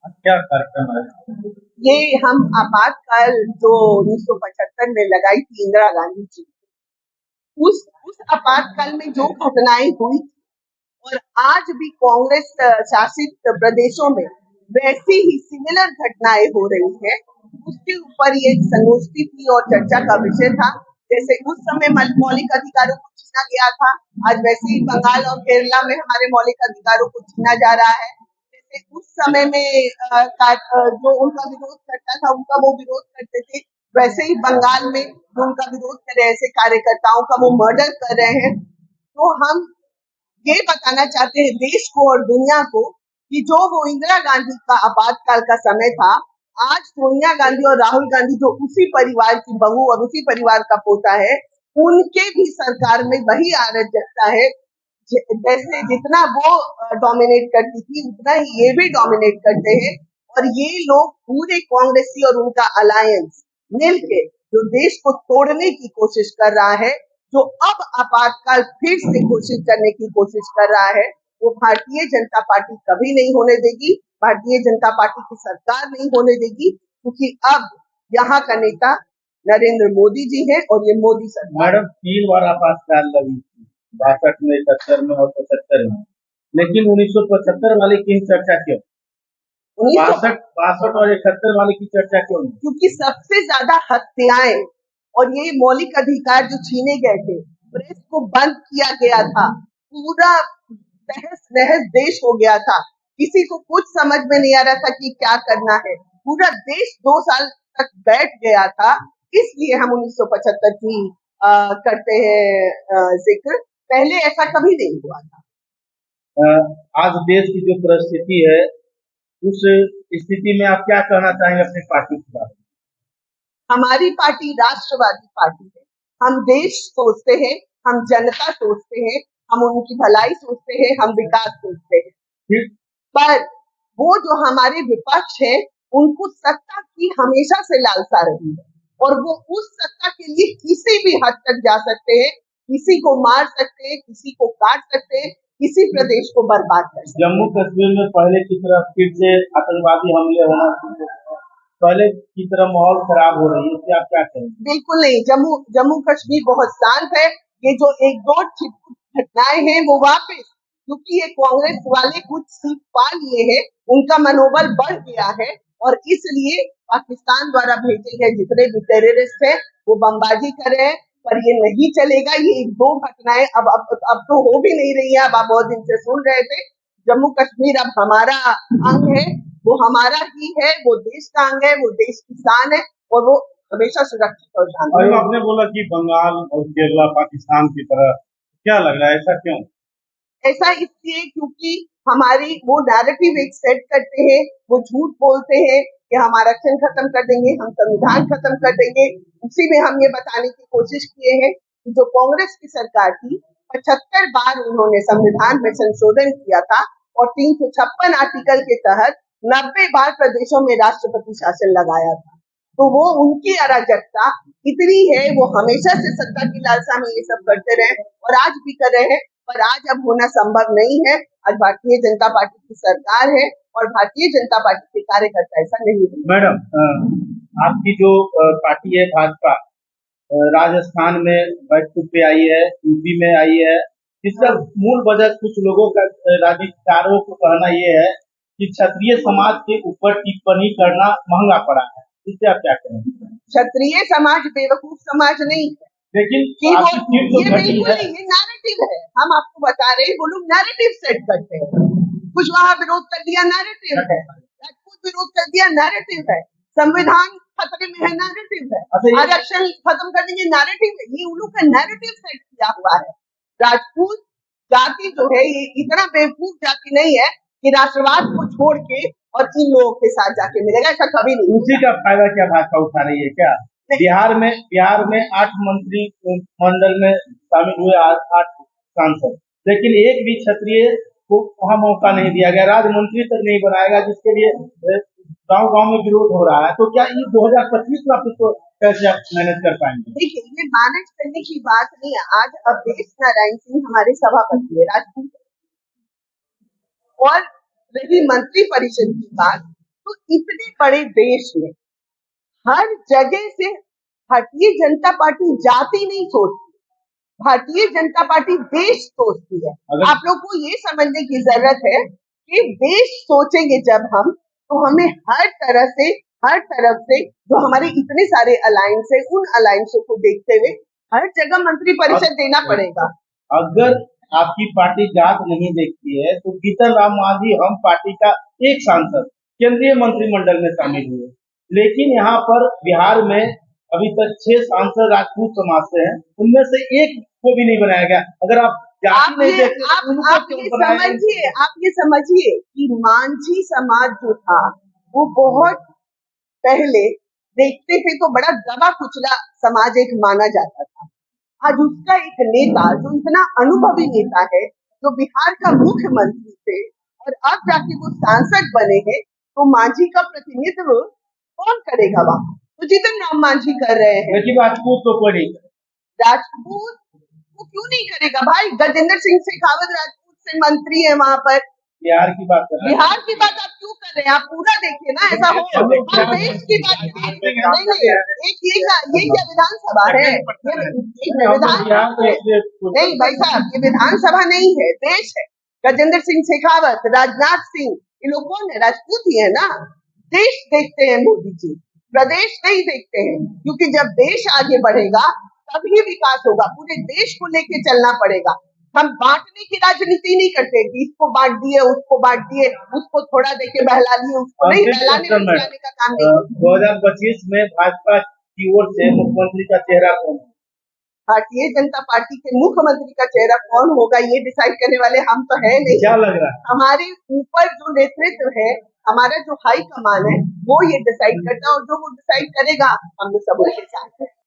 क्या कार्यक्रम है? ये हम आपातकाल जो 1975 में लगाई थी इंदिरा गांधी जी, उस आपातकाल में जो घटनाएं हुई और आज भी कांग्रेस शासित प्रदेशों में वैसी ही सिमिलर घटनाएं हो रही है, उसके ऊपर ये एक संगोष्ठी थी और चर्चा का विषय था। जैसे उस समय मौलिक अधिकारों को छीना गया था, आज वैसे ही बंगाल और केरला में हमारे मौलिक अधिकारों को छीना जा रहा है। जैसे उस समय में जो उनका विरोध करता था, उनका वो विरोध करते थे, वैसे ही बंगाल में जो उनका विरोध कर रहे ऐसे कार्यकर्ताओं का वो मर्डर कर रहे हैं। तो हम ये बताना चाहते हैं देश को और दुनिया को कि जो वो इंदिरा गांधी का आपातकाल का समय था, आज सोनिया गांधी और राहुल गांधी जो उसी परिवार की बहू और उसी परिवार का पोता है, उनके भी सरकार में वही अराजकता है। जैसे जितना वो डोमिनेट करती थी, उतना ही ये भी डोमिनेट करते हैं। और ये लोग पूरे कांग्रेसी और उनका अलायंस मिलके जो देश को तोड़ने की कोशिश कर रहा है, जो अब आपातकाल फिर से घोषित करने की कोशिश कर रहा है, वो भारतीय जनता पार्टी कभी नहीं होने देगी। भारतीय जनता पार्टी की सरकार नहीं होने देगी, क्योंकि अब यहाँ का नेता नरेंद्र मोदी जी है और ये मोदी सरकार। मैडम 3 बार आपातकाल लगी थी, 62 में, 71 में और 75 में, लेकिन 1975 वाले की चर्चा क्यों? 62 और 71 वाले की चर्चा क्यों नहीं? क्योंकि सबसे ज्यादा हत्याएं और ये मौलिक अधिकार जो छीने गए थे, प्रेस को बंद किया गया था, पूरा तहस नहस देश हो गया था, किसी को कुछ समझ में नहीं आ रहा था कि क्या करना है। पूरा देश 2 साल तक बैठ गया था, इसलिए हम 1975 की करते हैं जिक्र। पहले ऐसा कभी नहीं हुआ था। आज देश की जो परिस्थिति है, उस स्थिति में आप क्या कहना चाहेंगे अपनी पार्टी के बारे में? हमारी पार्टी राष्ट्रवादी पार्टी है। हम देश सोचते हैं, हम जनता सोचते हैं, हम उनकी भलाई सोचते हैं, हम विकास सोचते हैं। पर वो जो हमारे विपक्ष है, उनको सत्ता की हमेशा से लालसा रही है और वो उस सत्ता के लिए किसी भी हद तक जा सकते हैं, किसी को मार सकते हैं, किसी को काट सकते हैं, किसी प्रदेश को बर्बाद कर सकते हैं। जम्मू कश्मीर में पहले की तरह फिर से आतंकवादी हमले होना शुरू हो गए। पहले की तरह माहौल खराब हो रही है, इससे आप क्या कहेंगे? बिल्कुल नहीं। जम्मू कश्मीर बहुत शांत है। ये जो एक दो छिटपुट घटनाएं हैं वो वापस, क्योंकि ये कांग्रेस वाले कुछ सीट पा लिए हैं, उनका मनोबल बढ़ गया है और इसलिए पाकिस्तान द्वारा भेजे गए जितने भी टेररिस्ट हैं वो बमबाजी कर रहे हैं। पर ये नहीं चलेगा। ये एक दो घटनाएं अब तो हो भी नहीं रही है। अब आप बहुत दिन से सुन रहे थे, जम्मू कश्मीर अब हमारा अंग है, वो हमारा ही है, वो देश का अंग है, वो देश की शान है और वो हमेशा सुरक्षित और शांत और आपने बोला कि बंगाल और केरला पाकिस्तान की तरह, क्या लग रहा है ऐसा क्यों? ऐसा इसलिए क्योंकि हमारी वो नैरेटिव एक सेट करते हैं, वो झूठ बोलते हैं कि हम आरक्षण खत्म कर देंगे, हम संविधान खत्म कर देंगे। उसी में हम ये बताने की कोशिश किए हैं कि जो कांग्रेस की सरकार थी, 75 बार उन्होंने संविधान में संशोधन किया था और 356 आर्टिकल के तहत 90 बार प्रदेशों में राष्ट्रपति शासन लगाया था। तो वो उनकी अराजकता इतनी है, वो हमेशा से सत्ता की लालसा में ये सब करते रहे और आज भी कर रहे हैं, पर आज अब होना संभव नहीं है। आज भारतीय जनता पार्टी की सरकार है और भारतीय जनता पार्टी के कार्यकर्ता ऐसा नहीं है। मैडम, आपकी जो पार्टी है भाजपा, राजस्थान में बैठक पे आई है, यूपी में आई है, इसका मूल वजह कुछ लोगों का, राजनीतिकारों को कहना ये है कि क्षत्रिय समाज के ऊपर टिप्पणी करना महंगा पड़ा है। इससे आप क्या कहेंगे? क्षत्रिय समाज बेवकूफ समाज नहीं है, लेकिन ये बिल्कुल नहीं, ये नैरेटिव है। हम आपको बता रहे हैं, वो लोग नैरेटिव सेट करते हैं। कुशवाहा विरोध कर दिया, नैरेटिव है। राजपूत विरोध कर दिया, नैरेटिव है। संविधान खतरे में है, नैरेटिव है। आरक्षण खत्म कर देंगे, नैरेटिव है। ये उन लोग का नैरेटिव सेट किया हुआ है। राजपूत जाति जो है ये इतना बेवकूफ जाति नहीं है कि राष्ट्रवाद को छोड़ के और इन लोगों के साथ जाके मिलेगा, ऐसा कभी नहीं। उसी का फायदा क्या भाजपा उठा रही है क्या? बिहार में 8 मंत्री मंडल में शामिल हुए, 8 सांसद, लेकिन एक भी क्षत्रिय को वहाँ मौका नहीं दिया गया, राज्य मंत्री तक नहीं बनाएगा, जिसके लिए गांव गांव में विरोध हो रहा है। तो क्या ये 2025 में आप इसको कैसे आप मैनेज कर पाएंगे? देखिए, ये मैनेज करने की बात नहीं है। आज अवधेश नारायण सिंह हमारे सभापति है, राजपूत, और रही मंत्री परिषद की बात, तो इतने बड़े देश में हर जगह से भारतीय जनता पार्टी जाति नहीं सोचती, भारतीय जनता पार्टी देश सोचती है। अगर आप लोग को ये समझने की जरूरत है कि देश सोचेंगे जब हम, तो हमें हर तरफ से जो हमारे इतने सारे अलायंस है, उन अलायंसों को देखते हुए हर जगह मंत्री परिषद देना पड़ेगा। अगर आपकी पार्टी जात नहीं देखती है तो जीतन राम मांझी हम पार्टी का एक सांसद केंद्रीय मंत्रिमंडल में शामिल हुए, लेकिन यहाँ पर बिहार में अभी तक 6 सांसद राजपूत समाज से हैं, उनमें से एक को भी नहीं बनाया गया। अगर आप जाति आप नहीं ये देखते तो उनको आप क्यों ये बनाया गया? समझिए, आप ये समझिए कि मांझी समाज जो था वो बहुत पहले देखते थे तो बड़ा दबा कुचला समाज एक माना जाता था। आज उसका एक नेता जो इतना अनुभवी नेता है, जो बिहार का मुख्यमंत्री थे और अब जाके वो सांसद बने हैं, तो मांझी का प्रतिनिधित्व कौन करेगा वहां? तो जीतन राम मांझी कर रहे हैं। लेकिन राजपूत तो कोई नहीं करे। राजपूत वो क्यों नहीं करेगा भाई? गजेंद्र सिंह शेखावत राजपूत से मंत्री है वहां पर। बिहार की बात कर रहे हैं। बिहार की बात आप क्यों कर रहे हैं? आप पूरा देखिए ना, ऐसा हो हम देश की बात करें। नहीं नहीं, एक ये क्या विधानसभा है? ये नहीं भाई साहब, ये विधानसभा नहीं है, देश है। गजेंद्र सिंह शेखावत, राजनाथ सिंह, ये लोग कौन है? राजपूत ही है ना। देश देखते हैं मोदी जी, प्रदेश नहीं देखते हैं, क्योंकि जब देश आगे बढ़ेगा तभी विकास होगा। पूरे देश को लेके चलना पड़ेगा। हम बांटने की राजनीति नहीं करते कि इसको बांट दिए, उसको बांट दिए, उसको थोड़ा देके बहला लिए, उसको नहीं, बहलाने बहलाने का काम नहीं। 2025 में भाजपा की ओर से मुख्यमंत्री का चेहरा कौन है? भारतीय जनता पार्टी के मुख्यमंत्री का चेहरा कौन होगा ये डिसाइड करने वाले हम तो है नहीं। क्या लग रहा है? हमारे ऊपर जो नेतृत्व है, हमारा जो हाई कमान है, वो ये डिसाइड करता है, और जो वो डिसाइड करेगा हम लोग सब उसके साथ हैं।